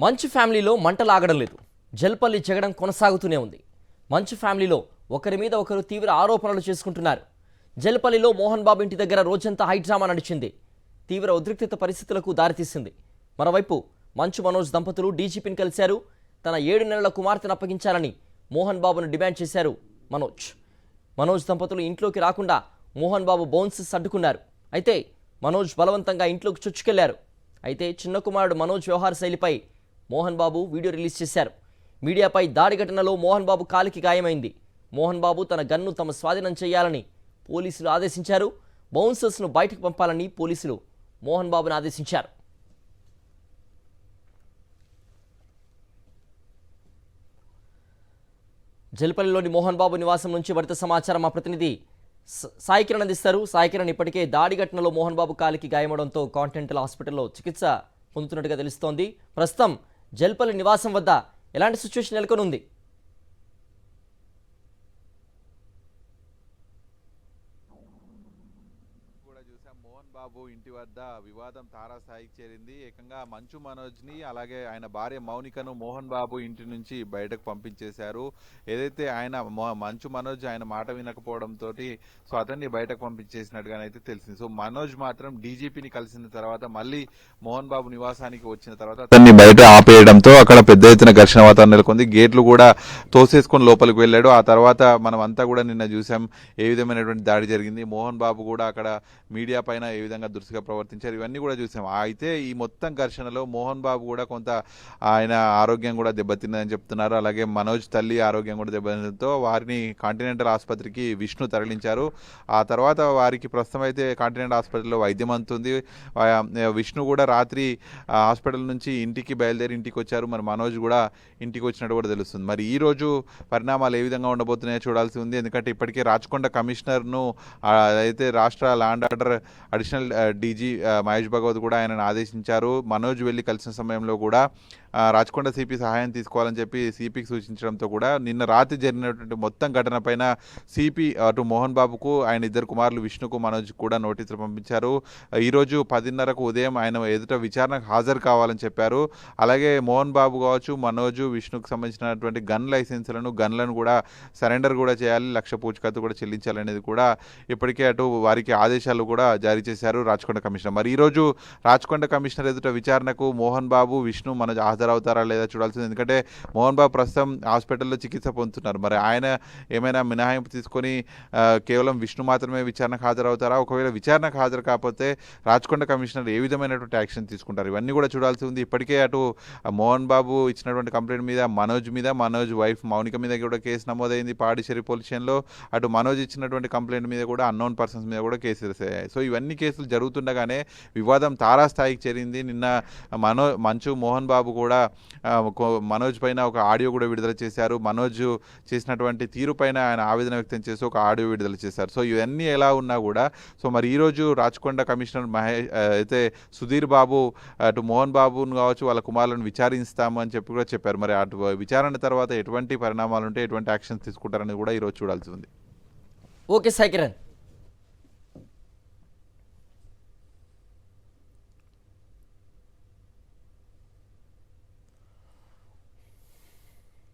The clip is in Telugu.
మంచు ఫ్యామిలీలో మంటలాగడం లేదు. జల్పల్లి జగడం కొనసాగుతూనే ఉంది. మంచు ఫ్యామిలీలో ఒకరి మీద ఒకరు తీవ్ర ఆరోపణలు చేసుకుంటున్నారు. జల్పల్లిలో మోహన్ బాబు ఇంటి దగ్గర రోజంతా హైడ్రామా నడిచింది. తీవ్ర ఉద్రిక్తత పరిస్థితులకు దారితీసింది. మరోవైపు మంచు మనోజ్ దంపతులు డీజీపీని కలిశారు. తన 7 నెలల కుమార్తెను అప్పగించాలని మోహన్ బాబును డిమాండ్ చేశారు మనోజ్ దంపతులు ఇంట్లోకి రాకుండా మోహన్ బాబు బౌన్సెస్ అడ్డుకున్నారు. అయితే మనోజ్ బలవంతంగా ఇంట్లోకి చొచ్చుకెళ్లారు. అయితే చిన్న కుమారుడు మనోజ్ వ్యవహార శైలిపై మోహన్ బాబు వీడియో రిలీజ్ చేశారు. మీడియాపై దాడి ఘటనలో మోహన్ బాబు కాలికి గాయమైంది. మోహన్ బాబు తన గన్ను తమ స్వాధీనం చేయాలని పోలీసులు ఆదేశించారు. బౌన్సర్స్ను బయటకు పంపాలని పోలీసులు మోహన్ బాబును ఆదేశించారు. జల్పల్లిలోని మోహన్ బాబు నివాసం నుంచి మరింత సమాచారం మా ప్రతినిధి సాయి కిరణ్ అందిస్తారు. సాయి కిరణ్, ఇప్పటికే దాడి ఘటనలో మోహన్ బాబు కాలికి గాయమవడంతో కాంటినెంటల్ హాస్పిటల్లో చికిత్స పొందుతున్నట్టుగా తెలుస్తోంది. ప్రస్తుతం జల్పల్లి నివాసం వద్ద ఎలాంటి సిచ్యువేషన్ నెలకొని ఉంది? మోహన్ బాబు ఇంటి వద్ద వివాదం తారాస్థాయికి చేరింది. ఏకంగా మంచు మనోజ్ని అలాగే ఆయన భార్య మౌనికను మోహన్ బాబు ఇంటి నుంచి బయటకు పంపించేశారు. ఏదైతే ఆయన మంచు మనోజ్ ఆయన మాట వినకపోవడంతో సో అతన్ని బయటకు పంపించేసినట్టుగానైతే తెలిసింది. సో మనోజ్ మాత్రం డీజీపీని కలిసిన తర్వాత మళ్ళీ మోహన్ బాబు నివాసానికి వచ్చిన తర్వాత అతన్ని బయట ఆపేయడంతో అక్కడ పెద్ద ఎత్తున ఘర్షణ వాతావరణం నెలకొంది. గేట్లు కూడా తోసేసుకొని లోపలికి వెళ్ళాడు. ఆ తర్వాత మనం అంతా కూడా నిన్న చూసాం ఏ విధమైనటువంటి దాడి జరిగింది. మోహన్ బాబు కూడా అక్కడ మీడియా పైన ఏ విధంగా దురుసుగా ప్రవర్తించారు, ఇవన్నీ కూడా చూసాం. అయితే ఈ మొత్తం ఘర్షణలో మోహన్ బాబు కూడా కొంత ఆయన ఆరోగ్యం కూడా దెబ్బతిన్నదని చెప్తున్నారు. అలాగే మనోజ్ తల్లి ఆరోగ్యం కూడా దెబ్బతినడంతో వారిని కాంటినెంటల్ ఆసుపత్రికి విష్ణు తరలించారు. ఆ తర్వాత వారికి ప్రస్తుతం అయితే కాంటినెంటల్ హాస్పిటల్లో వైద్యం అందుతుంది. విష్ణు కూడా రాత్రి హాస్పిటల్ నుంచి ఇంటికి బయలుదేరి ఇంటికి వచ్చారు. మరి మనోజ్ కూడా ఇంటికి వచ్చినట్టు కూడా తెలుస్తుంది. మరి ఈ రోజు పరిణామాలు ఏ విధంగా ఉండబోతున్నాయో చూడాల్సి ఉంది. ఎందుకంటే ఇప్పటికే రాచకొండ కమిషనర్ను అయితే రాష్ట్ర law and order additional DG Mahesh Bhagwat కూడా ఆయనను ఆదేశించారు. మనోజ్ వెళ్ళి కలిసిన సమయంలో కూడా రాచకొండ సిపి సహాయం తీసుకోవాలని చెప్పి సిపికి సూచించడంతో కూడా నిన్న రాత్రి జరిగినటువంటి మొత్తం ఘటన పైన సిపి అటు మోహన్ బాబుకు ఆయన 2 కుమారులు విష్ణుకు మనోజ్ కూడా నోటీసులు పంపించారు. ఈరోజు 10:30కు ఉదయం ఆయన ఎదుట విచారణకు హాజరు కావాలని చెప్పారు. అలాగే మోహన్ బాబు కావచ్చు, మనోజ్, విష్ణుకు సంబంధించినటువంటి గన్లను కూడా సరెండర్ కూడా చేయాలి, 1,00,000 పూచికత్తు కూడా చెల్లించాలనేది కూడా ఇప్పటికే అటు వారికి ఆదేశాలు కూడా జారీ చేశారు రాచకొండ కమిషనర్. మరి ఈరోజు రాచకొండ కమిషనర్ ఎదుట విచారణకు మోహన్ బాబు, విష్ణు, మనోజ్ హాజరవుతారా లేదా చూడాల్సింది. ఎందుకంటే మోహన్ బాబు ప్రస్తుతం హాస్పిటల్లో చికిత్స పొందుతున్నారు. మరి ఆయన ఏమైనా మినహాయింపు తీసుకొని కేవలం విష్ణు మాత్రమే విచారణకు హాజరవుతారా? ఒకవేళ విచారణకు హాజరు కాకపోతే రాచకొండ కమిషనర్ ఏ విధమైనటువంటి యాక్షన్ తీసుకుంటారు, ఇవన్నీ కూడా చూడాల్సి ఉంది. ఇప్పటికే అటు మోహన్ బాబు ఇచ్చినటువంటి కంప్లైంట్ మీద మనోజ్ వైఫ్ మౌనిక మీద కూడా కేసు నమోదైంది పాడిచేరి పోలీస్ స్టేషన్లో. అటు మనోజ్ ఇచ్చినటువంటి కంప్లైంట్ మీద కూడా అన్నోన్ పర్సన్స్ మీద కూడా కేసులు అయ్యాయి. సో ఇవన్నీ కేసులు జరుగుతుండగానే వివాదం తారాస్థాయికి చేరింది. నిన్న మంచు మోహన్ బాబు కూడా మనోజ్ పైన ఒక ఆడియో కూడా విడుదల చేశారు. మనోజ్ చేసినటువంటి తీరు పైన ఆయన ఆవేదన వ్యక్తం చేసి ఒక ఆడియో విడుదల చేశారు. సో ఇవన్నీ ఎలా ఉన్నా కూడా సో మరి ఈరోజు రాచకొండ కమిషనర్ అయితే సుధీర్ బాబు అటు మోహన్ బాబును కావచ్చు వాళ్ళ కుమారులను విచారిస్తాము అని చెప్పి కూడా చెప్పారు. మరి అటు విచారణ తర్వాత ఎటువంటి పరిణామాలు ఉంటే ఎటువంటి యాక్షన్స్ తీసుకుంటారని కూడా ఈరోజు చూడాల్సి ఉంది. ఓకే సాయి కిరణ్.